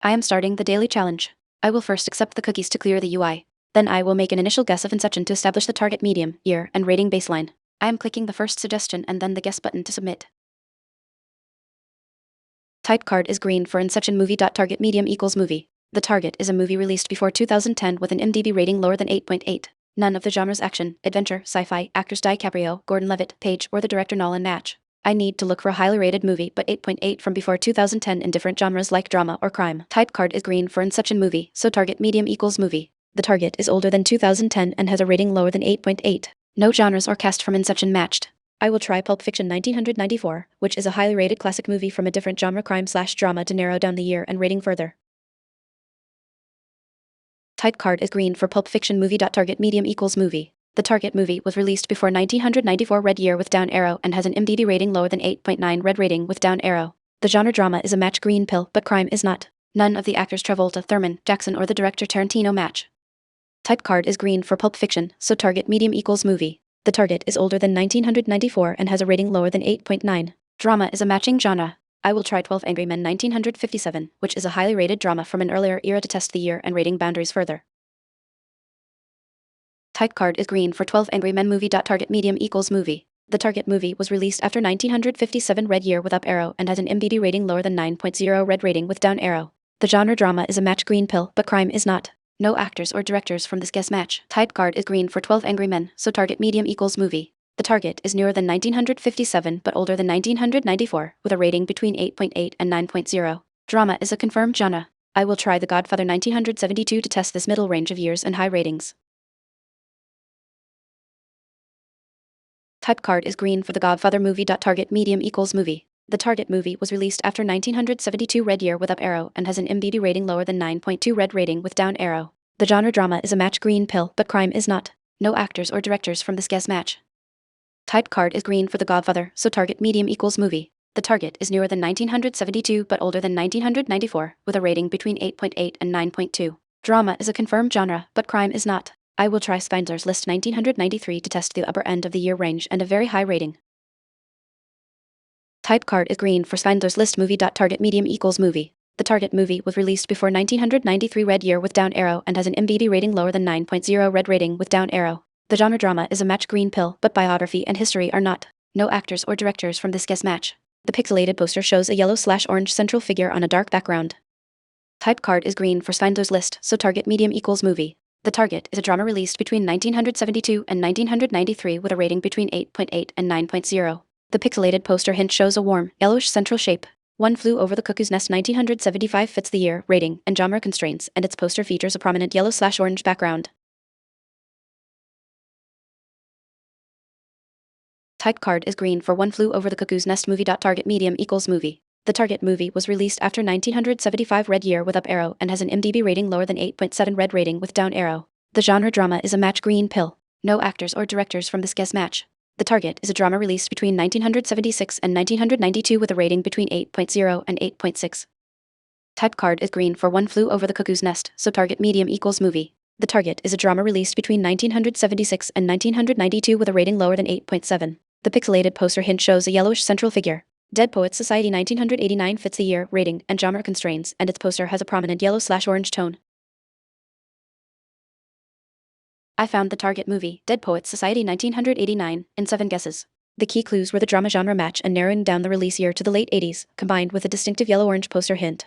I am starting the daily challenge. I will first accept the cookies to clear the UI. Then I will make an initial guess of inception to establish the target medium, year, and rating baseline. I am clicking the first suggestion and then the guess button to submit. Type card is green for Inception movie. Target medium equals movie. The target is a movie released before 2010 with an IMDb rating lower than 8.8. None of the genres action, adventure, sci-fi, actors DiCaprio, Gordon-Levitt, Page, or the director Nolan match. I need to look for a highly rated movie but 8.8 from before 2010 in different genres like drama or crime. Type card is green for Inception movie, so target medium equals movie. The target is older than 2010 and has a rating lower than 8.8. No genres or cast from Inception matched. I will try Pulp Fiction 1994, which is a highly rated classic movie from a different genre crime/drama to narrow down the year and rating further. Type card is green for Pulp Fiction movie. Target medium equals movie. The target movie was released before 1994 red year with down arrow and has an IMDb rating lower than 8.9 red rating with down arrow. The genre drama is a match green pill but crime is not. None of the actors Travolta, Thurman, Jackson or the director Tarantino match. Type card is green for Pulp Fiction, so target medium equals movie. The target is older than 1994 and has a rating lower than 8.9. Drama is a matching genre. I will try 12 Angry Men 1957, which is a highly rated drama from an earlier era to test the year and rating boundaries further. Type card is green for 12 Angry Men movie. Target medium equals movie. The target movie was released after 1957 red year with up arrow and has an IMDb rating lower than 9.0 red rating with down arrow. The genre drama is a match green pill but crime is not. No actors or directors from this guess match. Type card is green for 12 Angry Men, so target medium equals movie. The target is newer than 1957 but older than 1994, with a rating between 8.8 and 9.0. Drama is a confirmed genre. I will try The Godfather 1972 to test this middle range of years and high ratings. Type card is green for The Godfather movie. Target medium equals movie. The target movie was released after 1972 red year with up arrow and has an IMDb rating lower than 9.2 red rating with down arrow. The genre drama is a match green pill but crime is not. No actors or directors from this guess match. Type card is green for The Godfather, so target medium equals movie. The target is newer than 1972 but older than 1994, with a rating between 8.8 and 9.2. Drama is a confirmed genre, but crime is not. I will try Schindler's List 1993 to test the upper end of the year range and a very high rating. Type card is green for Schindler's List movie. Target medium equals movie. The target movie was released before 1993 red year with down arrow and has an IMDb rating lower than 9.0 red rating with down arrow. The genre drama is a match green pill but biography and history are not. No actors or directors from this guess match. The pixelated poster shows a yellow/orange central figure on a dark background. Type card is green for Schindler's List, so target medium equals movie. The target is a drama released between 1972 and 1993 with a rating between 8.8 and 9.0. The pixelated poster hint shows a warm, yellowish central shape. One Flew Over the Cuckoo's Nest 1975 fits the year, rating, and genre constraints, and its poster features a prominent yellow/orange background. Type card is green for One Flew Over the Cuckoo's Nest movie. Target medium equals movie. The target movie was released after 1975 red year with up arrow and has an IMDb rating lower than 8.7 red rating with down arrow. The genre drama is a match green pill. No actors or directors from this guess match. The target is a drama released between 1976 and 1992 with a rating between 8.0 and 8.6. Type card is green for One Flew Over the Cuckoo's Nest, so target medium equals movie. The target is a drama released between 1976 and 1992 with a rating lower than 8.7. The pixelated poster hint shows a yellowish central figure. Dead Poets Society 1989 fits the year, rating, and genre constraints, and its poster has a prominent yellow/orange tone. I found the target movie, Dead Poets Society 1989, in 7 guesses. The key clues were the drama genre match and narrowing down the release year to the late 80s, combined with a distinctive yellow-orange poster hint.